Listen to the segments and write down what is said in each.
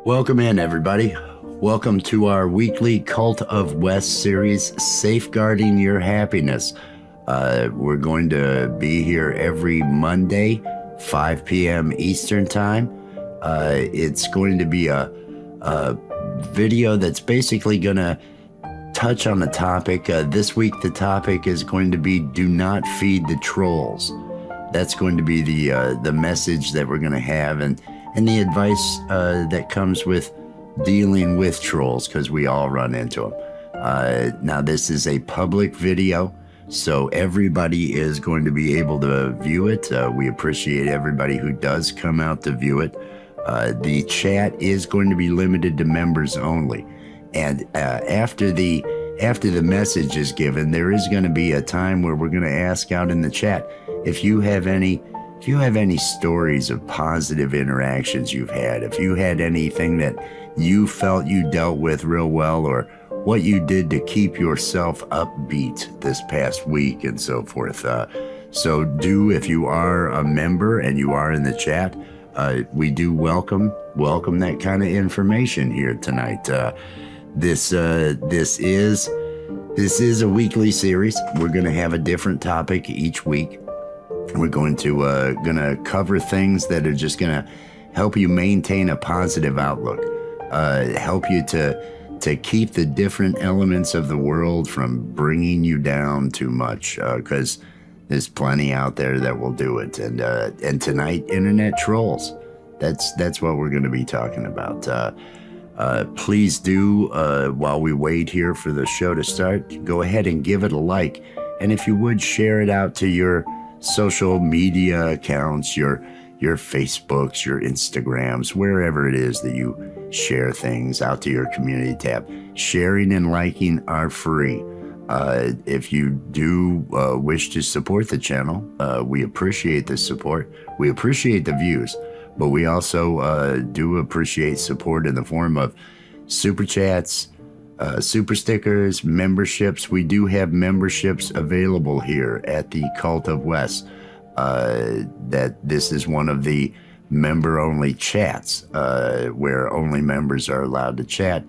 Welcome in, everybody. Welcome to our weekly Cult of West series, Safeguarding Your Happiness. We're going to be here every Monday, 5 p.m. Eastern Time. It's going to be a video that's basically going to touch on the topic. This week, the topic is going to be Do Not Feed the Trolls. That's going to be the message that we're going to have, and the advice that comes with dealing with trolls, because we all run into them. Now, this is a public video, so everybody is going to be able to view it. We appreciate everybody who does come out to view it. The chat is going to be limited to members only. And after the message is given, there is going to be a time where we're going to ask out in the chat if you have any stories of positive interactions you've had, if you had anything that you felt you dealt with real well, or what you did to keep yourself upbeat this past week and so forth. So if you are a member and you are in the chat, we do welcome that kind of information here tonight. This is a weekly series. We're going to have a different topic each week. We're going to cover things that are just going to help you maintain a positive outlook, help you to keep the different elements of the world from bringing you down too much, because there's plenty out there that will do it. And tonight, internet trolls. That's what we're going to be talking about. Please do, while we wait here for the show to start, go ahead and give it a like. And if you would, share it out to your social media accounts, your Facebooks, your Instagrams, wherever it is that you share things, out to your community tab. Sharing and liking are free. If you do wish to support the channel, we appreciate the support. We appreciate the views, but we also do appreciate support in the form of super chats, super stickers, memberships. We do have memberships available here at the Cult of West. That this is one of the member-only chats, where only members are allowed to chat.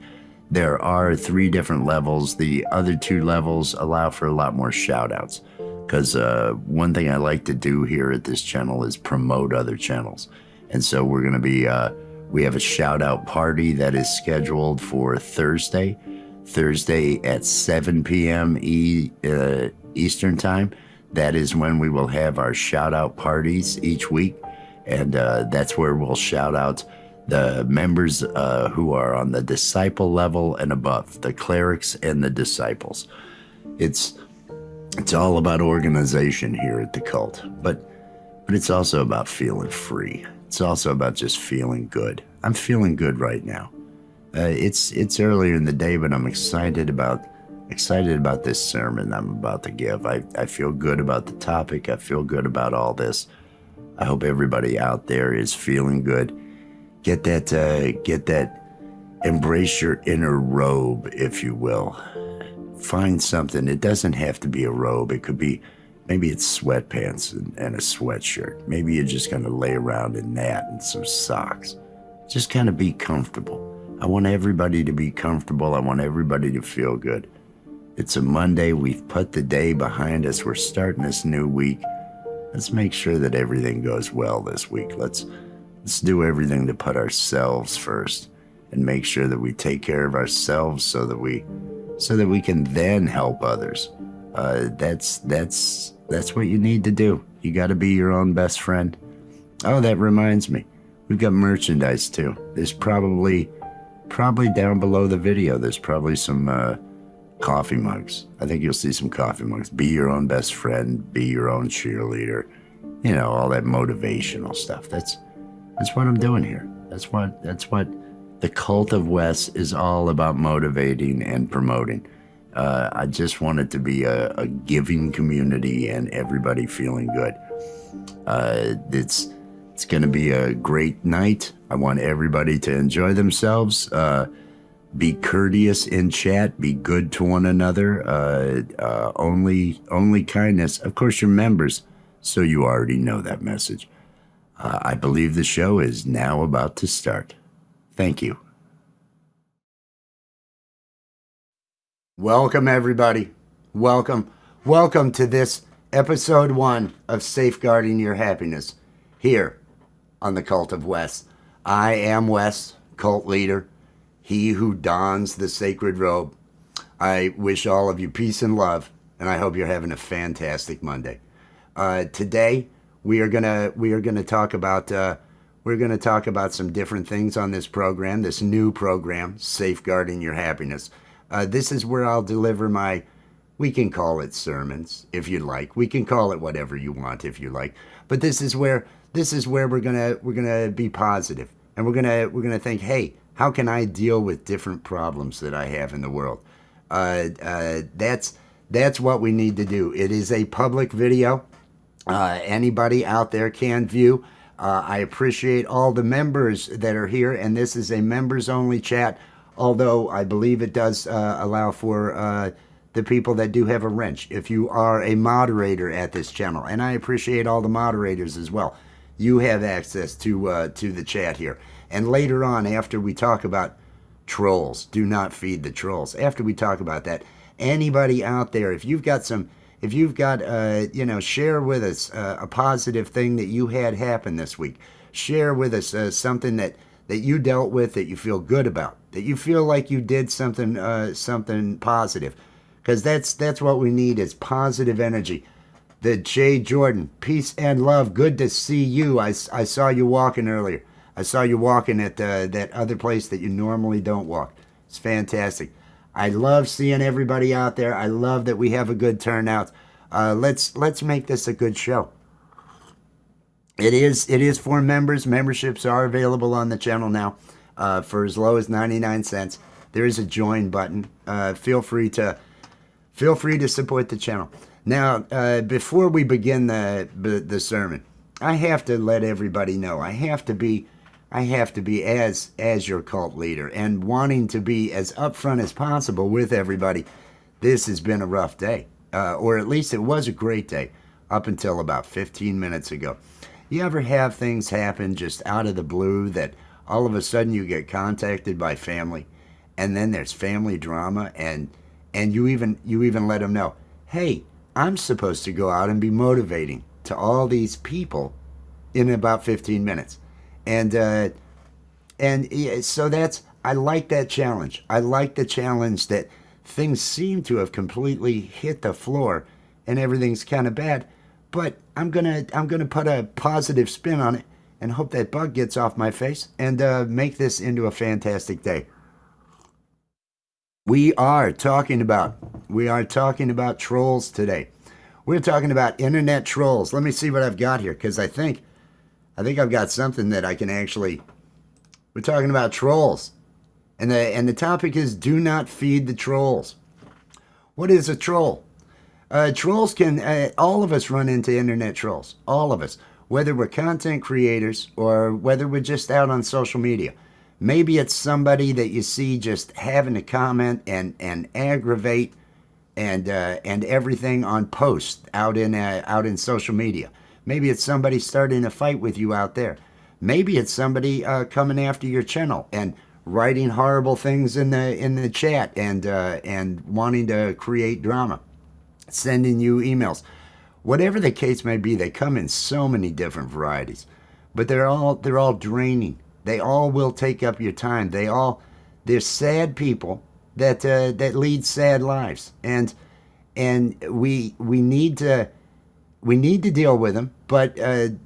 There are 3 different levels. The other 2 levels allow for a lot more shout-outs, because one thing I like to do here at this channel is promote other channels. And so we're going to be, we have a shout-out party that is scheduled for Thursday at 7 p.m. Eastern Time. That is when we will have our shout-out parties each week. And that's where we'll shout out the members who are on the disciple level and above, the clerics and the disciples. It's all about organization here at the cult, but it's also about feeling free. It's also about just feeling good. I'm feeling good right now. It's earlier in the day, but I'm excited about this sermon I'm about to give. I feel good about the topic. I feel good about all this. I hope everybody out there is feeling good. Get that, embrace your inner robe, if you will. Find something. It doesn't have to be a robe. It could be, maybe it's sweatpants and a sweatshirt. Maybe you're just going to lay around in that and some socks. Just kind of be comfortable. I want everybody to be comfortable. I want everybody to feel good. It's a Monday. We've put the day behind us. We're starting this new week. Let's make sure that everything goes well this week. Let's do everything to put ourselves first and make sure that we take care of ourselves so that we can then help others. That's what you need to do. You got to be your own best friend. Oh, that reminds me. We've got merchandise too. There's probably down below the video, there's probably some coffee mugs. I think you'll see some coffee mugs. Be your own best friend. Be your own cheerleader. You know, all that motivational stuff. That's what I'm doing here. That's what the Cult of West is all about, motivating and promoting. I just want it to be a giving community and everybody feeling good. It's going to be a great night. I want everybody to enjoy themselves. Be courteous in chat. Be good to one another. Only kindness. Of course, you're members, so you already know that message. I believe the show is now about to start. Thank you. Welcome, everybody. Welcome. Welcome to this episode 1 of Safeguarding Your Happiness here on the Cult of Wes. I am Wes, cult leader, he who dons the sacred robe. I wish all of you peace and love, and I hope you're having a fantastic Monday. Today we are gonna talk about some different things on this program, this new program, Safeguarding Your Happiness. This is where I'll deliver my, we can call it sermons if you like. We can call it whatever you want if you like. But this is where we're gonna be positive, and we're gonna think, hey, how can I deal with different problems that I have in the world? That's what we need to do. It is a public video. Anybody out there can view. I appreciate all the members that are here, and this is a members-only chat, although I believe it does allow for the people that do have a wrench. If you are a moderator at this channel, and I appreciate all the moderators as well, you have access to the chat here. And later on, after we talk about trolls, do not feed the trolls. After we talk about that, anybody out there, if you've got share with us a positive thing that you had happen this week. Share with us something that you dealt with that you feel good about, that you feel like you did something positive, because that's what we need, is positive energy. The Jay Jordan, peace and love. Good to see you. I saw you walking earlier. I saw you walking at that other place that you normally don't walk. It's fantastic. I love seeing everybody out there. I love that we have a good turnout. Let's make this a good show. It is for members. Memberships are available on the channel now for as low as 99 cents. There is a join button. Feel free to support the channel. Now, before we begin the sermon, I have to let everybody know. I have to be as your cult leader, and wanting to be as upfront as possible with everybody. This has been a rough day, or at least it was a great day up until about 15 minutes ago. You ever have things happen just out of the blue that all of a sudden you get contacted by family, and then there's family drama, and you even let them know, hey, I'm supposed to go out and be motivating to all these people in about 15 minutes. And so I like that challenge. I like the challenge that things seem to have completely hit the floor and everything's kind of bad, but I'm gonna put a positive spin on it and hope that bug gets off my face and make this into a fantastic day. We are talking about trolls today. We're talking about internet trolls. Let me see what I've got here, because I think I've got something that I can actually. We're talking about trolls, and the topic is do not feed the trolls. What is a troll? Trolls can. All of us run into internet trolls. All of us, whether we're content creators or whether we're just out on social media. Maybe it's somebody that you see just having to comment and aggravate and everything on posts out in social media. Maybe it's somebody starting a fight with you out there. Maybe it's somebody coming after your channel and writing horrible things in the chat and wanting to create drama, sending you emails. Whatever the case may be, they come in so many different varieties, but they're all draining. They all will take up your time. They're sad people that lead sad lives, and we need to deal with them, but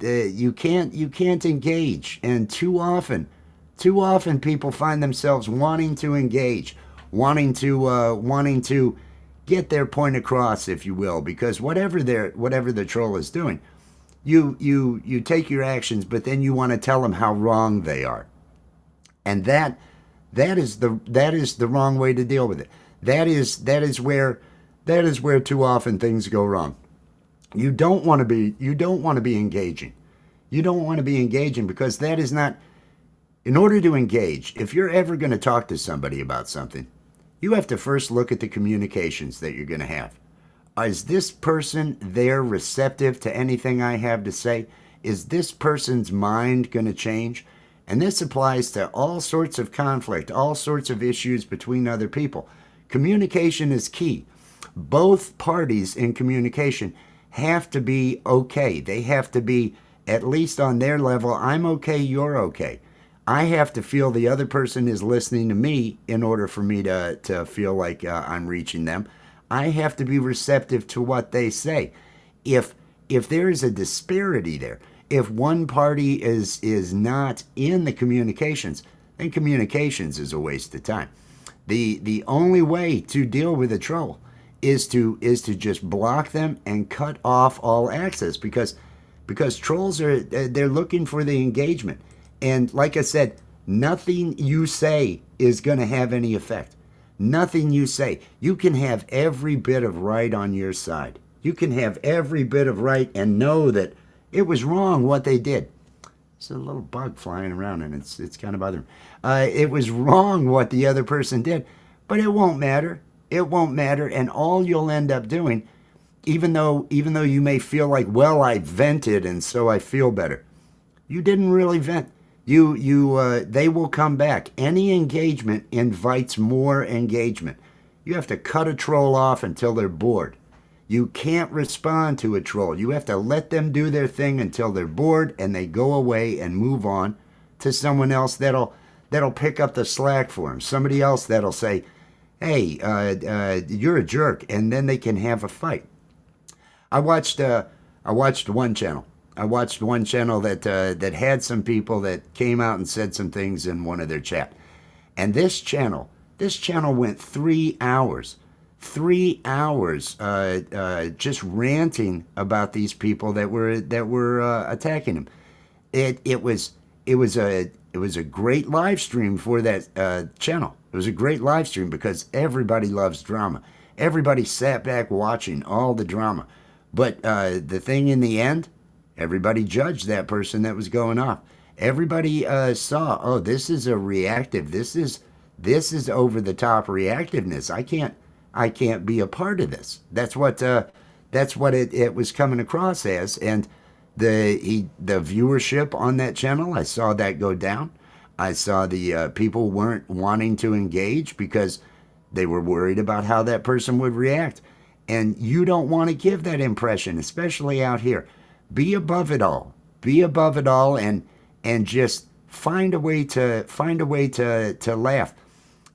you can't engage. And too often people find themselves wanting to engage, wanting to get their point across, if you will, because whatever the troll is doing, you take your actions, but then you want to tell them how wrong they are, and that is the wrong way to deal with it. That is where too often things go wrong. You don't want to be engaging. You don't want to be engaging, because that is not. In order to engage, if you're ever going to talk to somebody about something, you have to first look at the communications that you're going to have. Is this person there receptive to anything I have to say? Is this person's mind going to change? And this applies to all sorts of conflict, all sorts of issues between other people. Communication is key. Both parties in communication have to be okay. They have to be, at least on their level, I'm okay, you're okay. I have to feel the other person is listening to me in order for me to feel like I'm reaching them. I have to be receptive to what they say. If there is a disparity there, if one party is not in the communications, then communications is a waste of time. The only way to deal with a troll is to just block them and cut off all access, because trolls they're looking for the engagement. And like I said, nothing you say is going to have any effect. Nothing you say. You can have every bit of right on your side. You can have every bit of right and know that it was wrong what they did. There's a little bug flying around and it's kind of bothering me. It was wrong what the other person did, but it won't matter. It won't matter, and all you'll end up doing, even though you may feel like, well, I vented and so I feel better, you didn't really vent. They will come back. Any engagement invites more engagement. You have to cut a troll off until they're bored. You can't respond to a troll. You have to let them do their thing until they're bored and they go away and move on to someone else that'll pick up the slack for them. Somebody else that'll say, hey, you're a jerk, and then they can have a fight. I watched one channel. I watched one channel that had some people that came out and said some things in one of their chat. And this channel went 3 hours. 3 hours just ranting about these people that were attacking him. It was a great live stream for that channel. It was a great live stream because everybody loves drama. Everybody sat back watching all the drama. But the thing in the end, everybody judged that person that was going off. Everybody saw, oh, this is a reactive. This is over the top reactiveness. I can't be a part of this. That's what it was coming across as. And the viewership on that channel, I saw that go down. I saw the people weren't wanting to engage because they were worried about how that person would react. And you don't want to give that impression, especially out here. Be above it all. Be above it all, and just find a way to laugh.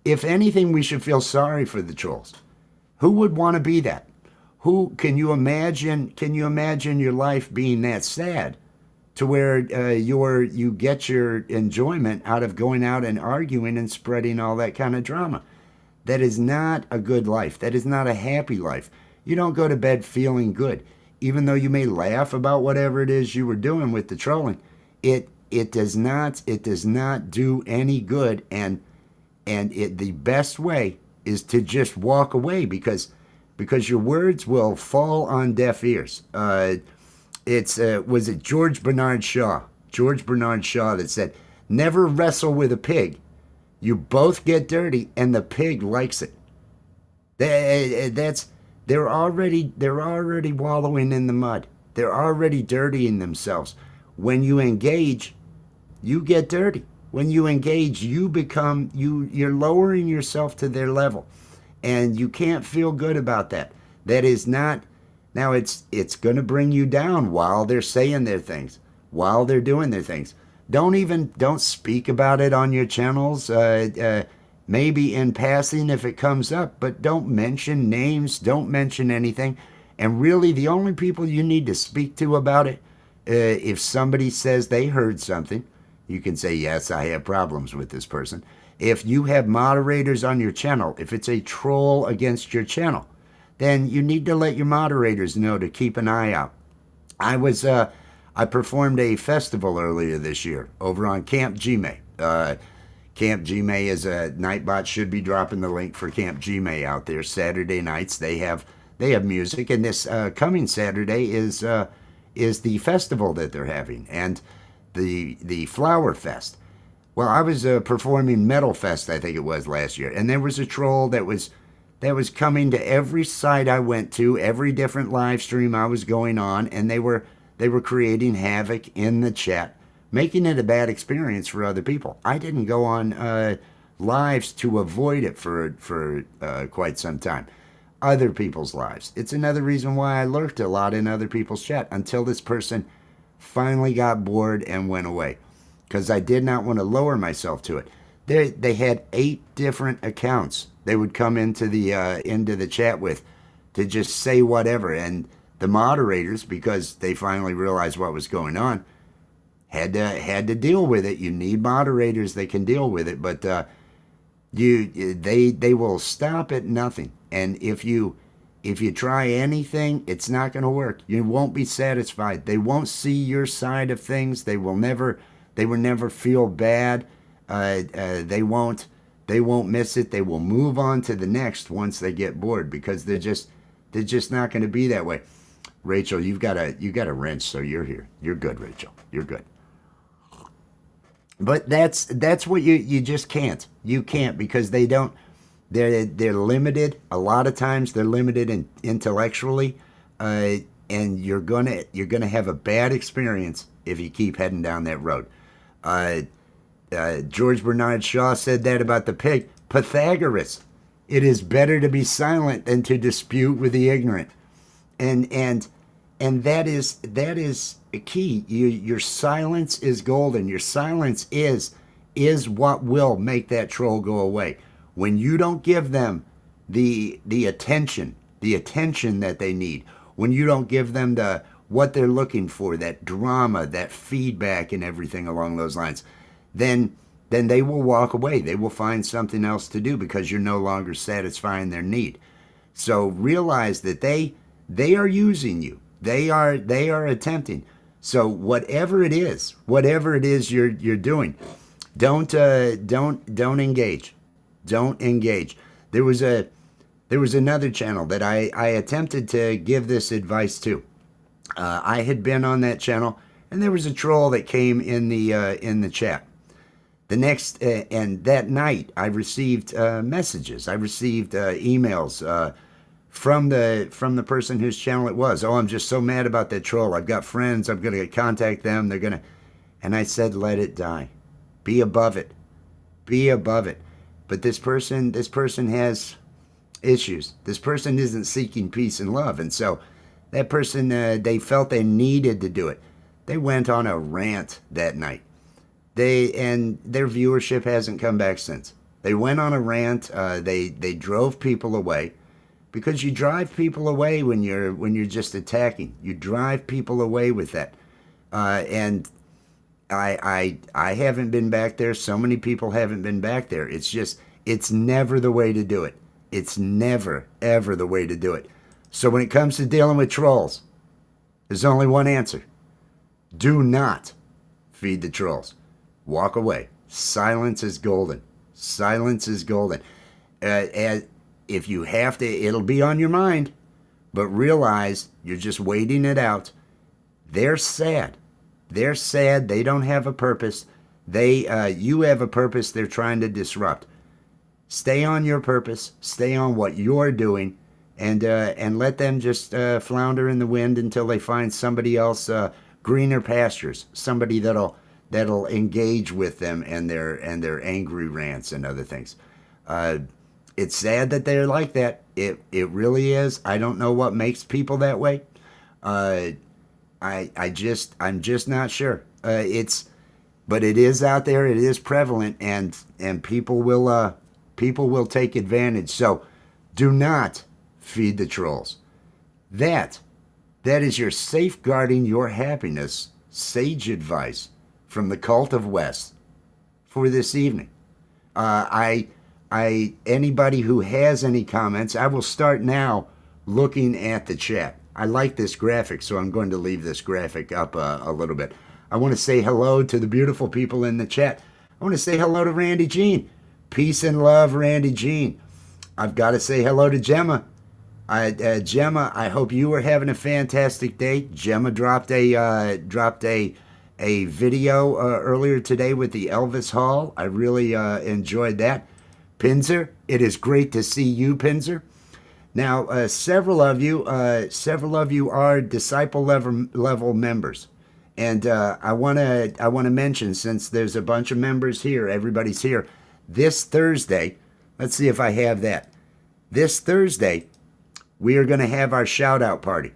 If anything, we should feel sorry for the trolls. Who would want to be that? Who can you imagine? Can you imagine your life being that sad, to where you get your enjoyment out of going out and arguing and spreading all that kind of drama? That is not a good life. That is not a happy life. You don't go to bed feeling good, even though you may laugh about whatever it is you were doing with the trolling. It does not do any good, and the best way is to just walk away, because your words will fall on deaf ears. Was it George Bernard Shaw? George Bernard Shaw that said, "Never wrestle with a pig. You both get dirty, and the pig likes it." They're already wallowing in the mud. They're already dirtying themselves. When you engage, you get dirty. When you engage, you're lowering yourself to their level, and you can't feel good about that. That is not. Now it's going to bring you down while they're saying their things, while they're doing their things. Don't speak about it on your channels. Maybe in passing if it comes up, but don't mention names. Don't mention anything. And really, the only people you need to speak to about it, if somebody says they heard something, you can say, yes, I have problems with this person. If you have moderators on your channel, if it's a troll against your channel, then you need to let your moderators know to keep an eye out. I performed a festival earlier this year over on Camp Gmail. Camp Gmail is a Nightbot should be dropping the link for Camp Gmail out there. Saturday nights they have music, and this coming Saturday is the festival that they're having, and the Flower Fest. Well, I was performing Metal Fest, I think it was, last year, and there was a troll that was coming to every site I went to, every different live stream I was going on, and they were creating havoc in the chat making it a bad experience for other people. I didn't go on lives to avoid it for quite some time. Other people's lives. It's another reason why I lurked a lot in other people's chat until this person finally got bored and went away, because I did not want to lower myself to it. They had 8 different accounts they would come into the chat with to just say whatever, and the moderators, because they finally realized what was going on, had to deal with it. You need moderators that can deal with it, but they will stop at nothing. And if you try anything, it's not going to work. You won't be satisfied. They won't see your side of things. They will never feel bad. They won't miss it. They will move on to the next once they get bored, because they're just not going to be that way. Rachel, you got a wrench, so you're here. You're good, Rachel. You're good. But that's what you just can't. You can't, because they're limited. A lot of times they're limited intellectually, and you're gonna have a bad experience if you keep heading down that road. George Bernard Shaw said that about the pig. Pythagoras, it is better to be silent than to dispute with the ignorant, and that is a key. Your silence is golden. Your silence is what will make that troll go away. When you don't give them the attention that they need, when you don't give them what they're looking for, that drama, that feedback, and everything along those lines, then they will walk away. They will find something else to do, because you're no longer satisfying their need. So realize that they are using you. They are attempting. So whatever it is you're doing, don't engage. Don't engage. There was another channel that I attempted to give this advice to. I had been on that channel, and there was a troll that came in the chat. The next and that night, I received messages. I received emails from the person whose channel it was. Oh, I'm just so mad about that troll. I've got friends. I'm gonna contact them. They're gonna, and I said, let it die. Be above it. Be above it. But this person has issues. This person isn't seeking peace and love, and so that person, they felt they needed to do it. They went on a rant that night. And their viewership hasn't come back since. They went on a rant. They drove people away, because you drive people away when you're just attacking. You drive people away with that. And I haven't been back there. So many people haven't been back there. It's never the way to do it. It's never, ever the way to do it. So when it comes to dealing with trolls, there's only one answer. Do not feed the trolls. Walk away. Silence is golden. Silence is golden. If you have to, it'll be on your mind, but realize you're just waiting it out. They're sad. They're sad. They don't have a purpose. You have a purpose they're trying to disrupt. Stay on your purpose. Stay on what you're doing, and let them just flounder in the wind until they find somebody else, greener pastures, somebody that'll engage with them and their angry rants and other things. It's sad that they're like that. It really is. I don't know what makes people that way. I'm just not sure. But it is out there. It is prevalent, and people will take advantage. So do not feed the trolls. That is your safeguarding your happiness sage advice from the Cult of West for this evening. Anybody who has any comments, I will start now looking at the chat. I like this graphic, so I'm going to leave this graphic up a little bit. I want to say hello to the beautiful people in the chat. I want to say hello to Randy Jean. Peace and love, Randy Jean. I've got to say hello to Gemma. Gemma, I hope you were having a fantastic day. Gemma dropped a video earlier today with the Elvis Hall. I really enjoyed that. Pinzer, it is great to see you, Pinzer. Now, several of you are disciple level members, And I wanna mention, since there's a bunch of members here, everybody's here. This Thursday, let's see if I have that. This Thursday, we are going to have our shout out party.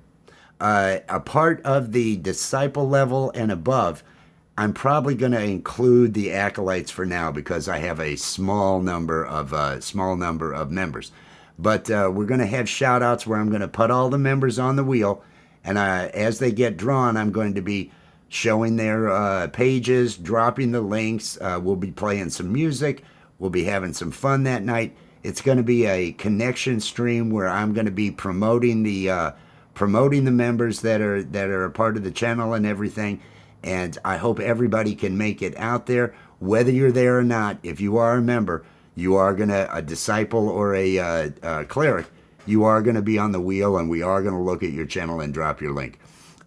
A part of the disciple level and above, I'm probably going to include the acolytes for now because I have a small number of members. But we're going to have shout outs where I'm going to put all the members on the wheel, and as they get drawn, I'm going to be showing their pages, dropping the links. We'll be playing some music. We'll be having some fun that night. It's going to be a connection stream where I'm going to be promoting the members that are a part of the channel and everything. And I hope everybody can make it out there, whether you're there or not. If you are a member, you are a disciple or a cleric, you are going to be on the wheel, and we are going to look at your channel and drop your link.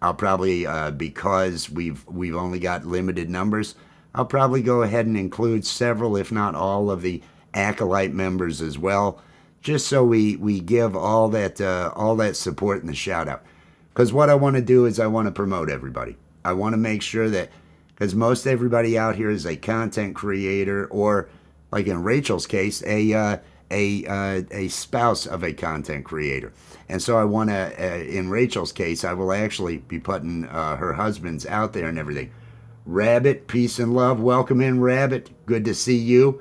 I'll probably, because we've only got limited numbers, I'll probably go ahead and include several, if not all, of the acolyte members as well, just so we give all that support and the shout out. Because what I want to do is I want to promote everybody. I want to make sure that, because most everybody out here is a content creator, or like in Rachel's case, a spouse of a content creator. And so I want to, in Rachel's case, I will actually be putting her husband's out there and everything. Rabbit, peace and love. Welcome in, Rabbit. Good to see you.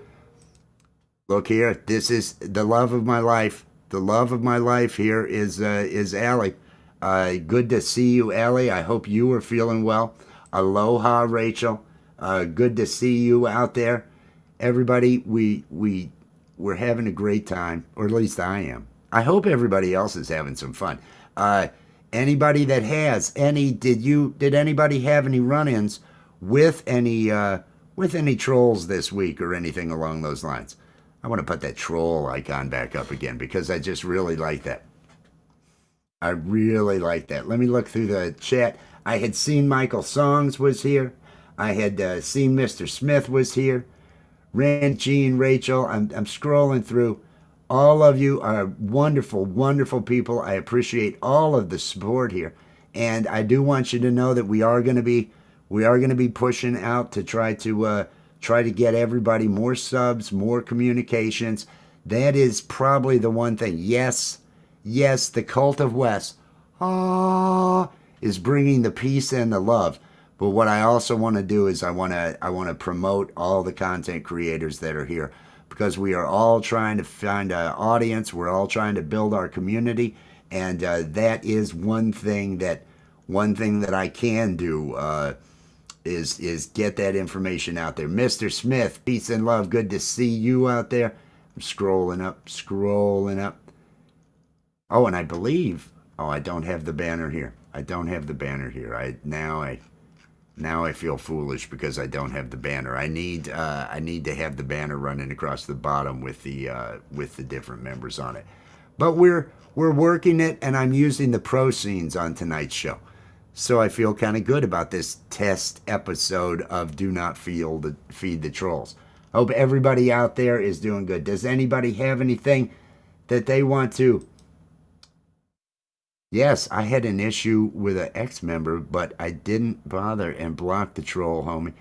Look here. This is the love of my life. The love of my life here is Allie. Good to see you, Allie. I hope you are feeling well. Aloha, Rachel. Good to see you out there. Everybody, we're having a great time, or at least I am. I hope everybody else is having some fun. Anybody that has any, did anybody have any run-ins with any trolls this week or anything along those lines? I want to put that troll icon back up again because I just really like that. I really like that. Let me look through the chat. I had seen Michael Songs was here. I had seen Mr. Smith was here. Rand, Jean, Rachel. I'm scrolling through. All of you are wonderful, wonderful people. I appreciate all of the support here. And I do want you to know that we are going to be pushing out to try to get everybody more subs, more communications. That is probably the one thing. Yes, the Cult of Wes is bringing the peace and the love. But what I also want to do is I want to promote all the content creators that are here, because we are all trying to find an audience. We're all trying to build our community, and that is one thing that I can do is get that information out there. Mr. Smith, peace and love. Good to see you out there. I'm scrolling up. Oh, and I believe. Oh, I don't have the banner here. Now I feel foolish because I don't have the banner. I need to have the banner running across the bottom with the different members on it. But we're working it, and I'm using the pro scenes on tonight's show. So I feel kind of good about this test episode of Do Not Feed the Trolls. Hope everybody out there is doing good. Does anybody have anything that they want to? Yes, I had an issue with an ex-member, but I didn't bother and block the troll, homie.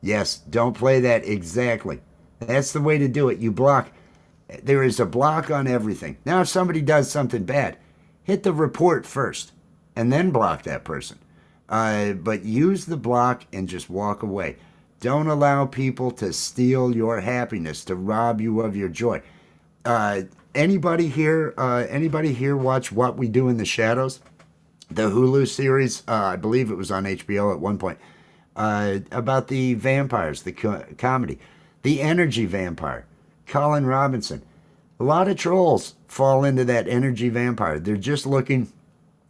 Yes, don't play that exactly. That's the way to do it. You block. There is a block on everything. Now, if somebody does something bad, hit the report first and then block that person. But use the block and just walk away. Don't allow people to steal your happiness, to rob you of your joy. Anybody here watch What We Do in the Shadows? The Hulu series, I believe it was on HBO at one point, about the vampires, the comedy. The Energy Vampire, Colin Robinson. A lot of trolls fall into that energy vampire. They're just looking,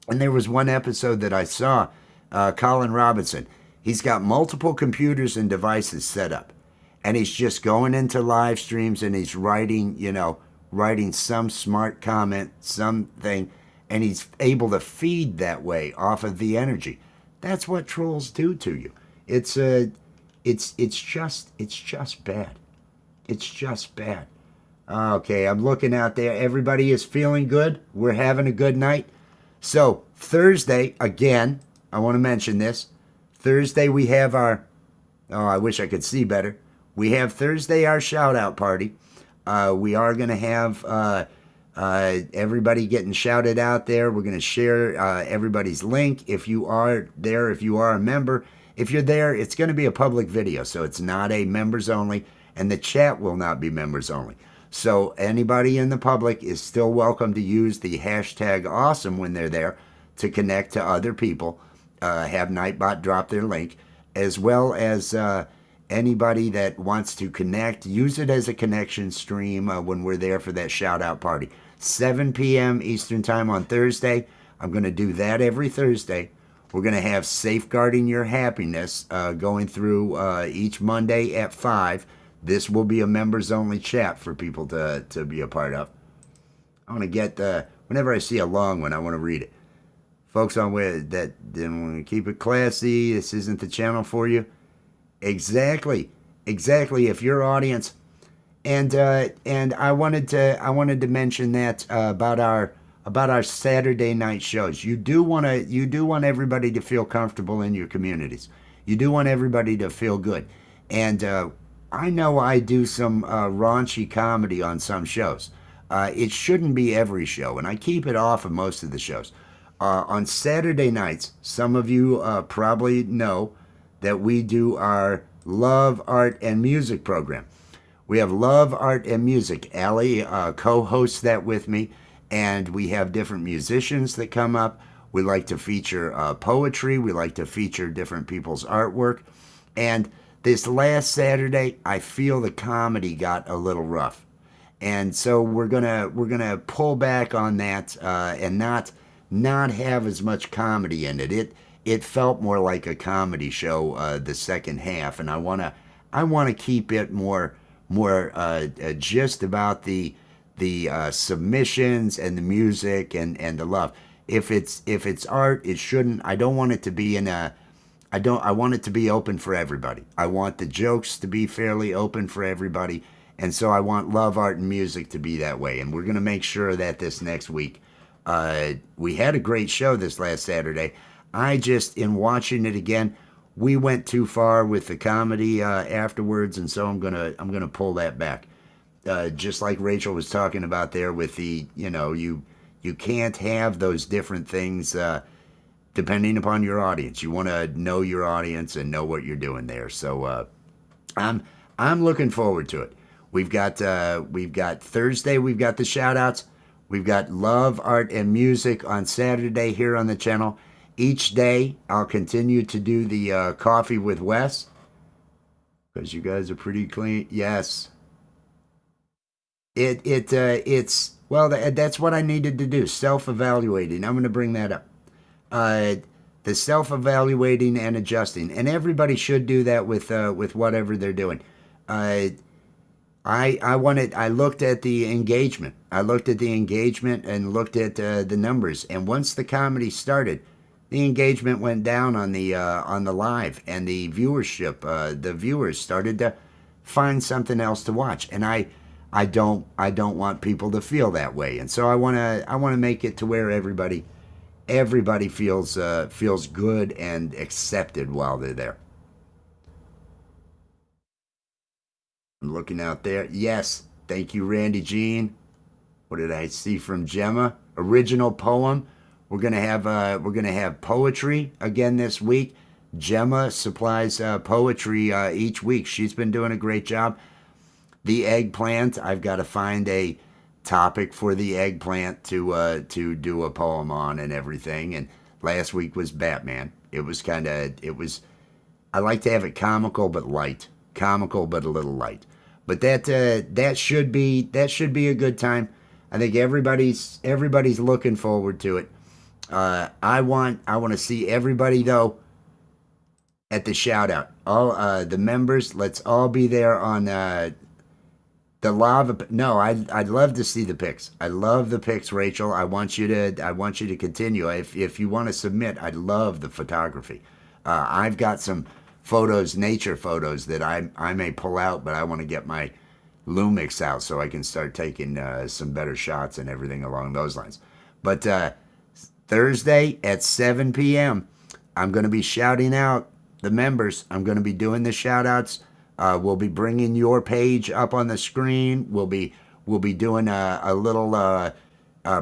and there was one episode that I saw, Colin Robinson. He's got multiple computers and devices set up, and he's just going into live streams and he's writing some smart comment, something, and he's able to feed that way off of the energy. That's what trolls do to you. It's just bad. It's just bad. Okay, I'm looking out there. Everybody is feeling good. We're having a good night. So Thursday, again, I want to mention this. Thursday we have our, oh, I wish I could see better. We have Thursday our shout out party. We are going to have everybody getting shouted out there. We're going to share everybody's link. If you are there, if you are a member, if you're there, it's going to be a public video. So it's not a members only, and the chat will not be members only. So anybody in the public is still welcome to use the hashtag awesome when they're there to connect to other people. Have Nightbot drop their link, as well as anybody that wants to connect, use it as a connection stream when we're there for that shout out party. 7 p.m. Eastern Time on Thursday. I'm going to do that every Thursday. We're going to have Safeguarding Your Happiness going through each Monday at 5. This will be a members only chat for people to be a part of. I want to get whenever I see a long one, I want to read it. Folks on where that then want to keep it classy. This isn't the channel for you. Exactly. If your audience, and I wanted to mention that about our Saturday night shows. You do want everybody to feel comfortable in your communities. You do want everybody to feel good, and I know I do some raunchy comedy on some shows. It shouldn't be every show, and I keep it off of most of the shows. On Saturday nights, some of you probably know that we do our Love, Art, and Music program. We have Love, Art, and Music. Allie co-hosts that with me, and we have different musicians that come up. We like to feature poetry. We like to feature different people's artwork. And this last Saturday, I feel the comedy got a little rough. And so we're gonna pull back on that and not have as much comedy in it. It felt more like a comedy show the second half, and I wanna keep it more just about the submissions and the music and the love. If it's art, it shouldn't. I don't want it to be I want it to be open for everybody. I want the jokes to be fairly open for everybody, and so I want Love, Art, and Music to be that way. And we're gonna make sure that this next week. We had a great show this last Saturday. I just, in watching it again, we went too far with the comedy afterwards, and so I'm gonna pull that back. Just like Rachel was talking about there with the, you can't have those different things depending upon your audience. You want to know your audience and know what you're doing there. So I'm looking forward to it. We've got Thursday. We've got the shout outs. We've got Love, Art, and Music on Saturday here on the channel. Each day, I'll continue to do the Coffee with Wes, because you guys are pretty clean. Yes. It's, well, that's what I needed to do, self-evaluating. I'm going to bring that up. The self-evaluating and adjusting. And everybody should do that with whatever they're doing. I looked at the engagement. I looked at the engagement and looked at the numbers. And once the comedy started, the engagement went down on the live, and the viewership, the viewers started to find something else to watch. And I don't want people to feel that way. And so I want to make it to where everybody feels good and accepted while they're there. I'm looking out there. Yes, thank you, Randy Jean. What did I see from Gemma? Original poem. We're gonna have poetry again this week. Gemma supplies poetry each week. She's been doing a great job. The eggplant. I've got to find a topic for the eggplant to do a poem on and everything. And last week was Batman. It was I like to have it comical but light, comical but a little light. But that should be a good time. I think everybody's looking forward to it. I want to see everybody though at the shout out. All the members, let's all be there on the lava. No, I'd love to see the pics. I love the pics, Rachel. I want you to continue. If you want to submit, I'd love the photography. I've got some photos, nature photos that I may pull out, but I want to get my Lumix out so I can start taking some better shots and everything along those lines. But Thursday at 7 p.m., I'm going to be shouting out the members. I'm going to be doing the shout outs. We'll be bringing your page up on the screen. We'll be doing a little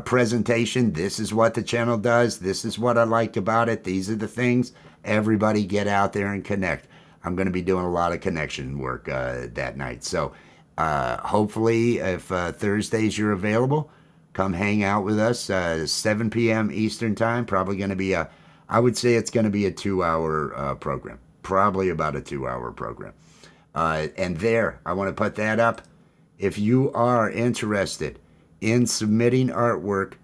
presentation. This is what the channel does. This is what I like about it. These are the things. Everybody get out there and connect. I'm going to be doing a lot of connection work that night. So hopefully, if Thursdays you're available, come hang out with us. 7 p.m. Eastern time. Probably going to be I would say it's going to be a 2-hour program. Probably about a 2-hour program. And there, I want to put that up. If you are interested in submitting artwork,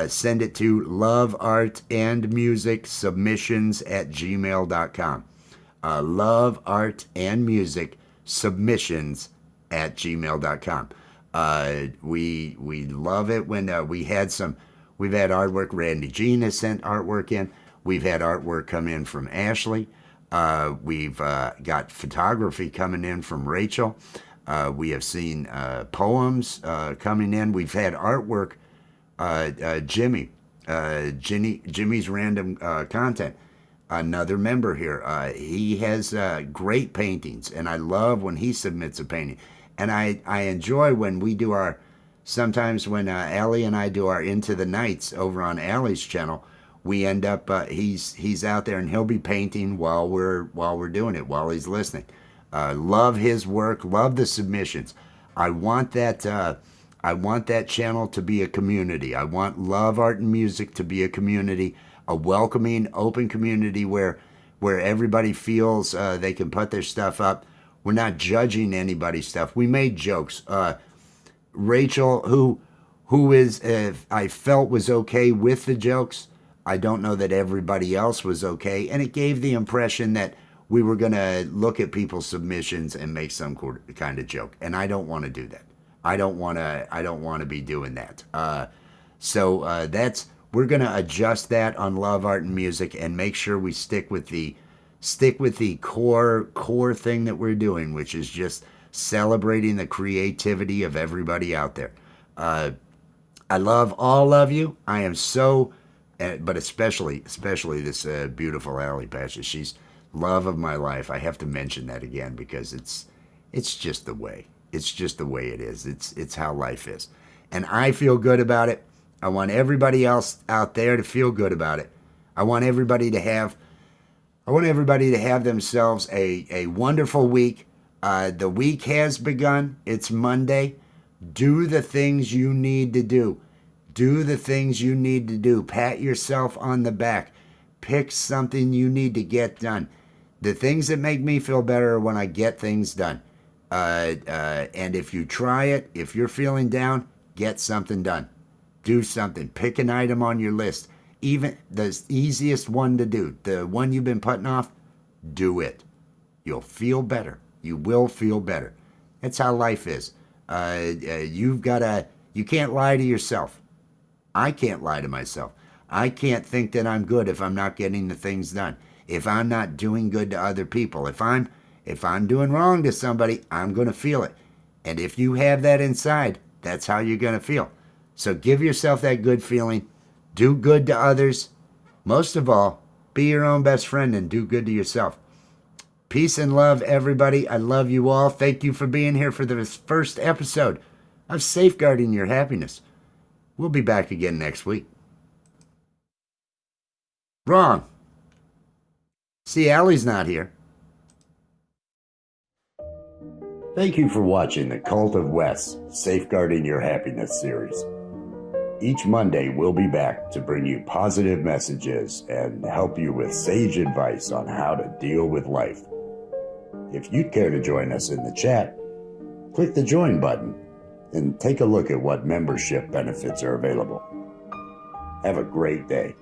send it to loveartandmusicsubmissions@gmail.com. loveartandmusicsubmissions@gmail.com. We love it when we've had artwork. Randy Jean has sent artwork in. We've had artwork come in from Ashley. We've got photography coming in from Rachel. We have seen poems coming in. We've had artwork. Jimmy's random content, another member here. He has great paintings, and I love when he submits a painting. And I enjoy when we do sometimes when Allie and I do our Into the Nights over on Allie's channel, we end up, he's out there and he'll be painting while we're doing it, while he's listening. Love his work, love the submissions. I want that channel to be a community. I want Love Art and Music to be a community, a welcoming, open community where everybody feels they can put their stuff up. We're not judging anybody's stuff. We made jokes. Rachel, who is, I felt was okay with the jokes. I don't know that everybody else was okay. And it gave the impression that we were going to look at people's submissions and make some kind of joke. And I don't want to do that. I don't want to be doing that. We're going to adjust that on Love, Art, and Music and make sure we stick with the core thing that we're doing, which is just celebrating the creativity of everybody out there. I love all of you. I am so, but especially this beautiful Allie Patches. She's love of my life. I have to mention that again because it's just the way. It's just the way it is. It's how life is. And I feel good about it. I want everybody else out there to feel good about it. I want everybody to have themselves a wonderful week. The week has begun. It's Monday. Do the things you need to do. Do the things you need to do. Pat yourself on the back. Pick something you need to get done. The things that make me feel better are when I get things done. And if you try it, if you're feeling down, get something done. Do something. Pick an item on your list. Even the easiest one to do, the one you've been putting off, do it. You'll feel better. You will feel better. That's how life is. You can't lie to yourself. I can't lie to myself. I can't think that I'm good if I'm not getting the things done. If I'm not doing good to other people. If I'm doing wrong to somebody, I'm going to feel it. And if you have that inside, that's how you're going to feel. So give yourself that good feeling. Do good to others. Most of all, be your own best friend and do good to yourself. Peace and love, everybody. I love you all. Thank you for being here for this first episode of Safeguarding Your Happiness. We'll be back again next week. Wrong. See, Allie's not here. Thank you for watching the Cult of Wes Safeguarding Your Happiness series. Each Monday, we'll be back to bring you positive messages and help you with sage advice on how to deal with life. If you'd care to join us in the chat, click the join button and take a look at what membership benefits are available. Have a great day.